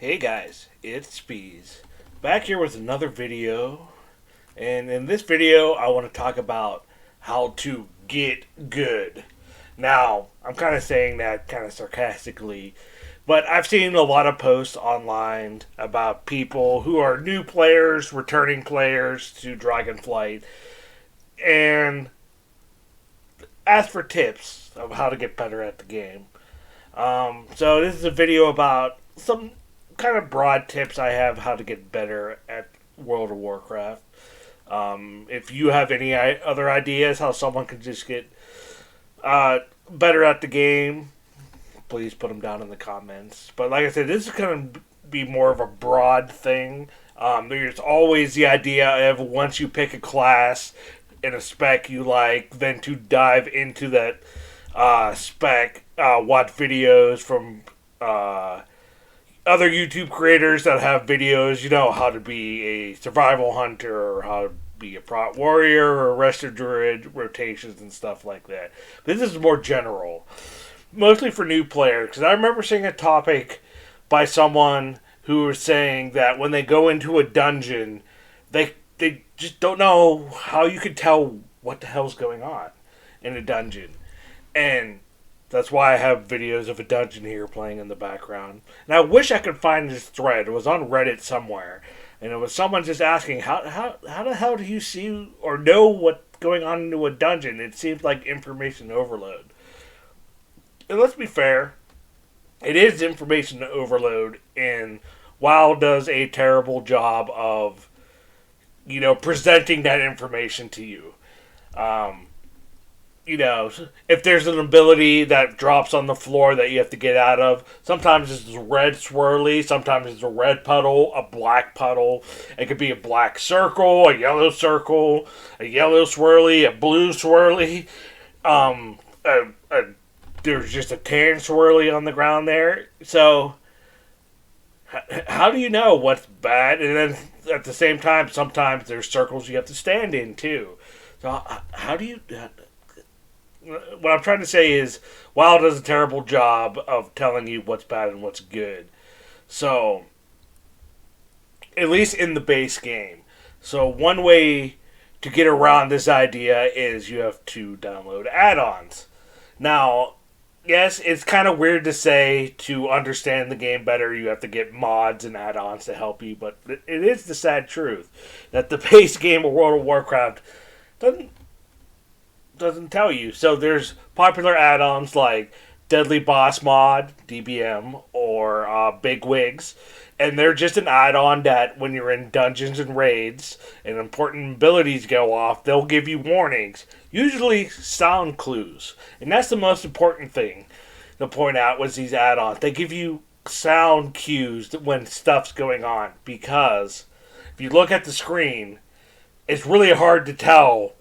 Hey guys, it's Spees. Back here with another video. And in this video, I want to talk about how to get good. Now, I'm kind of saying that kind of sarcastically, but I've seen a lot of posts online about people who are new players, returning players to Dragonflight, and ask for tips of how to get better at the game. So this is a video about some kind of broad tips I have how to get better at World of Warcraft. If you have any other ideas how someone can just get better at the game, please put them down in the comments. But like I said, this is going to be more of a broad thing. There's always the idea of once you pick a class in a spec you like, then to dive into that spec, watch videos from other YouTube creators that have videos, how to be a survival hunter or how to be a prot warrior or resto druid rotations and stuff like that. But this is more general, mostly for new players. Because I remember seeing a topic by someone who was saying that when they go into a dungeon, they just don't know how you could tell what the hell's going on in a dungeon. And that's why I have videos of a dungeon here playing in the background. And I wish I could find this thread. It was on Reddit somewhere. And it was someone just asking, how the hell do you see or know what's going on into a dungeon? It seems like information overload. And let's be fair, it is information overload, and WoW does a terrible job of, presenting that information to you. If there's an ability that drops on the floor that you have to get out of, sometimes it's a red swirly, sometimes it's a red puddle, a black puddle. It could be a black circle, a yellow swirly, a blue swirly. There's just a tan swirly on the ground there. So, how do you know what's bad? And then at the same time, sometimes there's circles you have to stand in too. So, how do you... What I'm trying to say is, WoW does a terrible job of telling you what's bad and what's good. So, at least in the base game. So, one way to get around this idea is you have to download add-ons. Now, yes, it's kind of weird to say to understand the game better, you have to get mods and add-ons to help you, but it is the sad truth that the base game of World of Warcraft doesn't tell you. So there's popular add-ons like Deadly Boss Mod, DBM, or Big Wigs, and they're just an add-on that when you're in dungeons and raids and important abilities go off, they'll give you warnings, usually sound clues. And that's the most important thing to point out was these add-ons. They give you sound cues when stuff's going on, because if you look at the screen, it's really hard to tell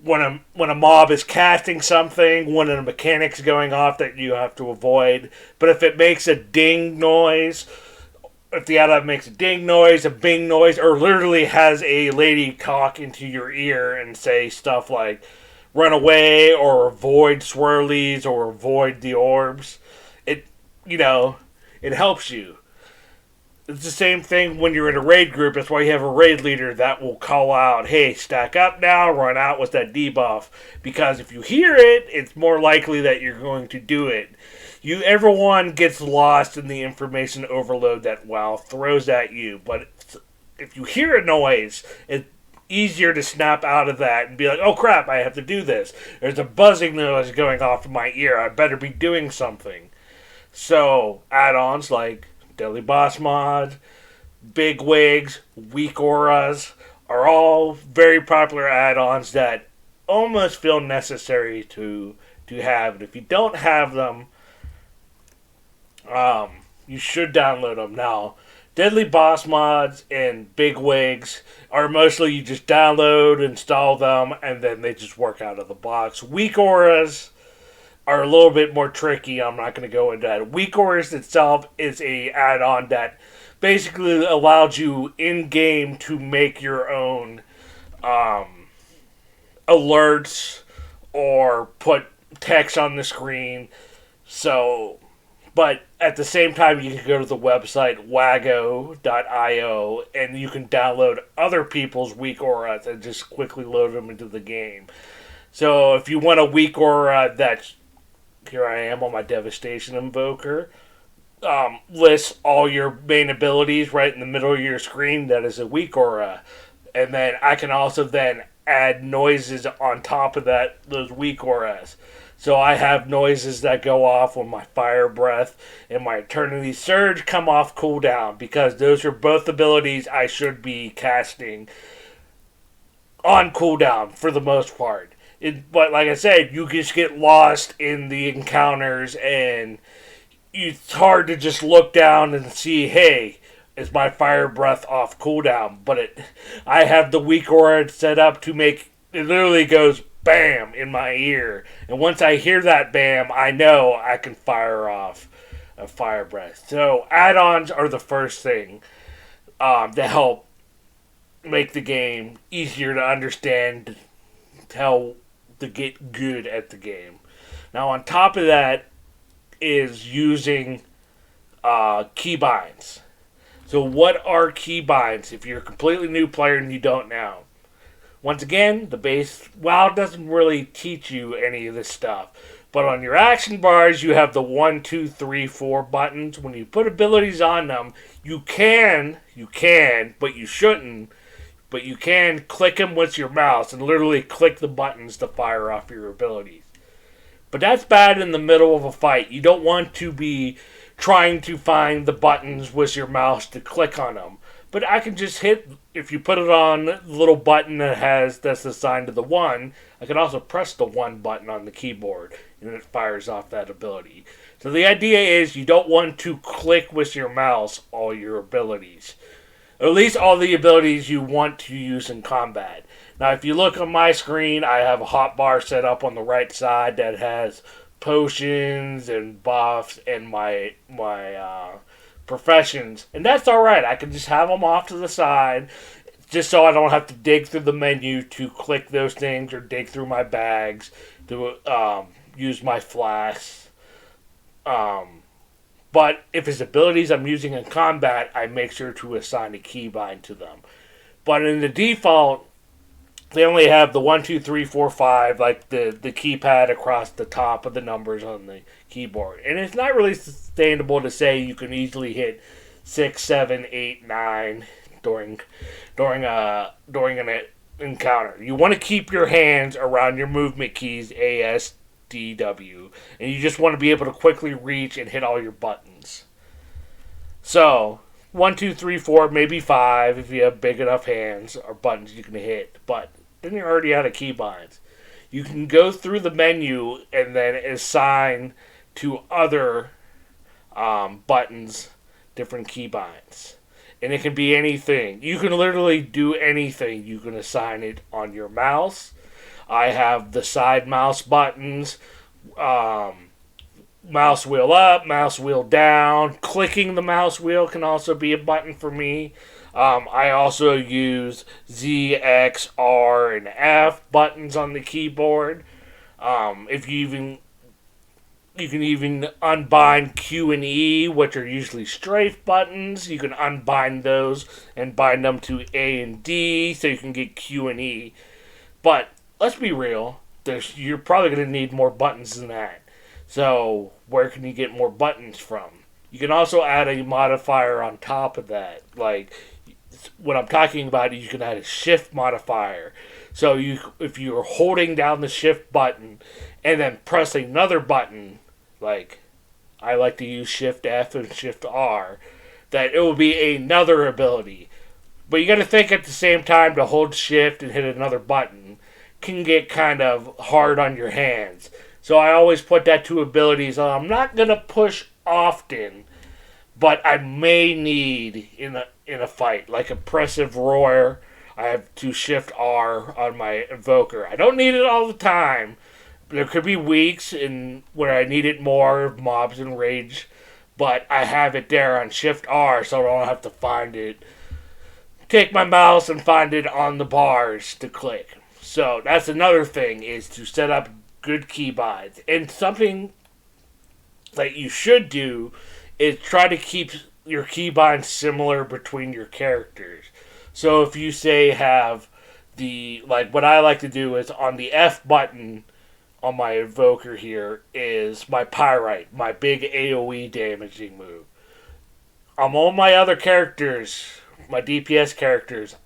when a mob is casting something, when a mechanic's going off that you have to avoid. But if it makes a ding noise, if the add-on makes a ding noise, a bing noise, or literally has a lady talk into your ear and say stuff like run away or avoid swirlies or avoid the orbs, it helps you. It's the same thing when you're in a raid group. That's why you have a raid leader that will call out, hey, stack up now, run out with that debuff. Because if you hear it, it's more likely that you're going to do it. Everyone gets lost in the information overload that WoW throws at you. But if you hear a noise, it's easier to snap out of that and be like, oh crap, I have to do this. There's a buzzing noise going off in my ear. I better be doing something. So, add-ons like Deadly Boss Mod, Big Wigs, Weak Auras are all very popular add-ons that almost feel necessary to have. And if you don't have them, you should download them. Now, Deadly Boss Mods and Big Wigs are mostly you just download, install them, and then they just work out of the box. Weak Auras are a little bit more tricky. I'm not going to go into that. Weak Auras itself is a add-on that basically allows you in-game to make your own alerts or put text on the screen. So But at the same time, you can go to the website wago.io and you can download other people's weak auras and just quickly load them into the game. So if you want a weak aura that's, here I am on my Devastation Invoker, lists all your main abilities right in the middle of your screen, that is a weak aura. And then I can also then add noises on top of that, those weak auras. So I have noises that go off when my Fire Breath and my Eternity Surge come off cooldown, because those are both abilities I should be casting on cooldown for the most part. But like I said, you just get lost in the encounters, and it's hard to just look down and see, hey, is my Fire Breath off cooldown? But I have the weak aura set up to make it literally goes bam in my ear, and once I hear that bam, I know I can fire off a Fire Breath. So add-ons are the first thing to help make the game easier to understand, how to get good at the game. Now on top of that is using keybinds. So what are keybinds if you're a completely new player and you don't know? Once again, the base WoW doesn't really teach you any of this stuff. But on your action bars, you have the 1, 2, 3, 4 buttons. When you put abilities on them, you can, but you shouldn't. But you can click them with your mouse and literally click the buttons to fire off your abilities. But that's bad in the middle of a fight. You don't want to be trying to find the buttons with your mouse to click on them. But I can just hit, if you put it on the little button that's assigned to the 1, I can also press the 1 button on the keyboard and it fires off that ability. So the idea is you don't want to click with your mouse all your abilities. Or at least all the abilities you want to use in combat. Now if you look on my screen, I have a hotbar set up on the right side that has potions and buffs and my professions, and that's alright. I can just have them off to the side just so I don't have to dig through the menu to click those things or dig through my bags to use my flasks. But if it's abilities I'm using in combat, I make sure to assign a keybind to them. But in the default, they only have the 1, 2, 3, 4, 5, like the keypad across the top of the numbers on the keyboard. And it's not really sustainable to say you can easily hit 6, 7, 8, 9 during an encounter. You want to keep your hands around your movement keys, A, S, D, W, and you just want to be able to quickly reach and hit all your buttons. So 1, 2, 3, 4, maybe 5 if you have big enough hands or buttons you can hit, but then you're already out of keybinds. You can go through the menu and then assign to other buttons different keybinds. And it can be anything. You can literally do anything. You can assign it on your mouse. I have the side mouse buttons, mouse wheel up, mouse wheel down. Clicking the mouse wheel can also be a button for me. I also use Z, X, R, and F buttons on the keyboard. You can even unbind Q and E, which are usually strafe buttons. You can unbind those and bind them to A and D, so you can get Q and E. But let's be real, you're probably going to need more buttons than that. So where can you get more buttons from? You can also add a modifier on top of that. Like what I'm talking about is you can add a shift modifier. So if you're holding down the shift button and then press another button, like I like to use shift F and shift R, that it will be another ability. But you got to think at the same time, to hold shift and hit another button can get kind of hard on your hands. So I always put that to abilities I'm not going to push often, but I may need in a fight, like Oppressive Roar. I have to shift R on my Invoker. I don't need it all the time. There could be weeks where I need it more, mobs and rage, but I have it there on shift R so I don't have to find it. Take my mouse and find it on the bars to click. So that's another thing, is to set up good keybinds. And something that you should do is try to keep your keybinds similar between your characters. So if you say have what I like to do is on the F button on my Invoker here is my Pyrite, my big AoE damaging move. On all my other characters, my DPS characters,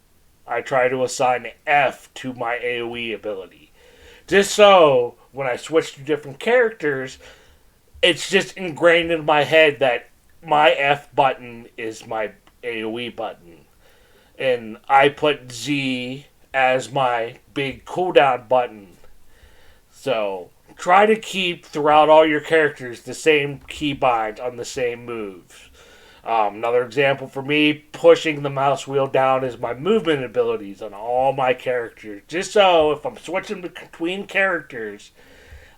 I try to assign F to my AoE ability. Just so when I switch to different characters, it's just ingrained in my head that my F button is my AoE button. And I put Z as my big cooldown button. So try to keep throughout all your characters the same keybind on the same moves. Another example for me, pushing the mouse wheel down is my movement abilities on all my characters. Just so if I'm switching between characters,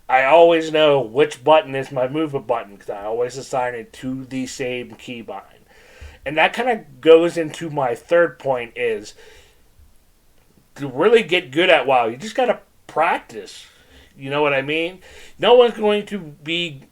I always know which button is my movement button because I always assign it to the same keybind. And that kind of goes into my third point is to really get good at WoW, you just got to practice. You know what I mean? No one's going to be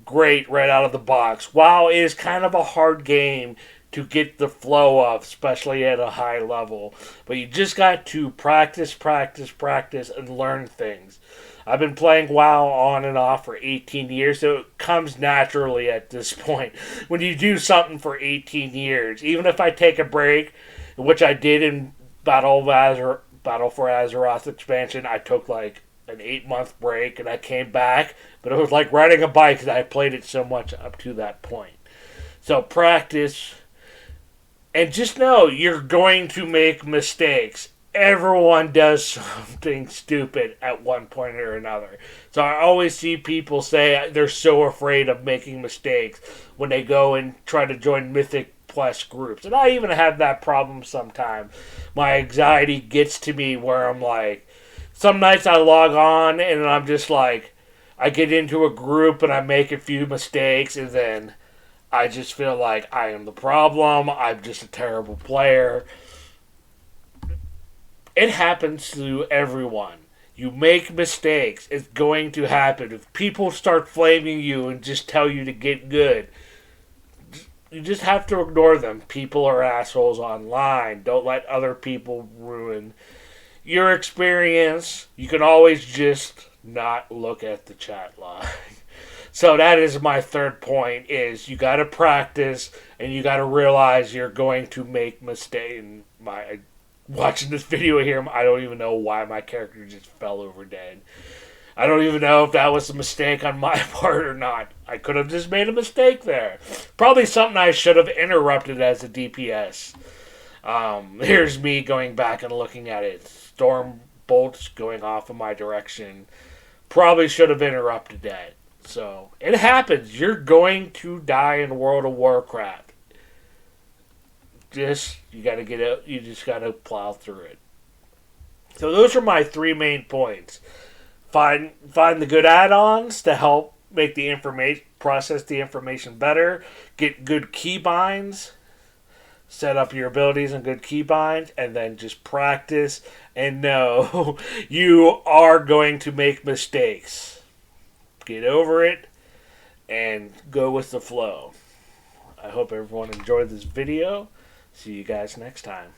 great right out of the box. WoW is kind of a hard game to get the flow of, especially at a high level. But you just got to practice, and learn things. I've been playing WoW on and off for 18 years, so it comes naturally at this point. When you do something for 18 years, even if I take a break, which I did in Battle for Azeroth expansion, I took like an 8-month break and I came back, but it was like riding a bike because I played it so much up to that point. So practice, and just know you're going to make mistakes. Everyone does something stupid at one point or another. So I always see people say they're so afraid of making mistakes when they go and try to join Mythic Plus groups. And I even have that problem sometimes. My anxiety gets to me where I'm like, some nights I log on and I'm just like, I get into a group and I make a few mistakes and then I just feel like I am the problem. I'm just a terrible player. It happens to everyone. You make mistakes. It's going to happen. If people start flaming you and just tell you to get good, you just have to ignore them. People are assholes online. Don't let other people ruin your experience. You can always just not look at the chat line. So that is my third point, is you got to practice and you got to realize you're going to make mistakes. Watching this video here, I don't even know why my character just fell over dead. I don't even know if that was a mistake on my part or not. I could have just made a mistake there. Probably something I should have interrupted as a DPS. Here's me going back and looking at it. Storm bolts going off in my direction. Probably should have interrupted that. So, it happens. You're going to die in World of Warcraft. You gotta get out. You just gotta plow through it. So those are my 3 main points. Find the good add-ons to help make the information, process the information better. Get good keybinds. Set up your abilities and good keybinds, and then just practice. And know you are going to make mistakes. Get over it and go with the flow. I hope everyone enjoyed this video. See you guys next time.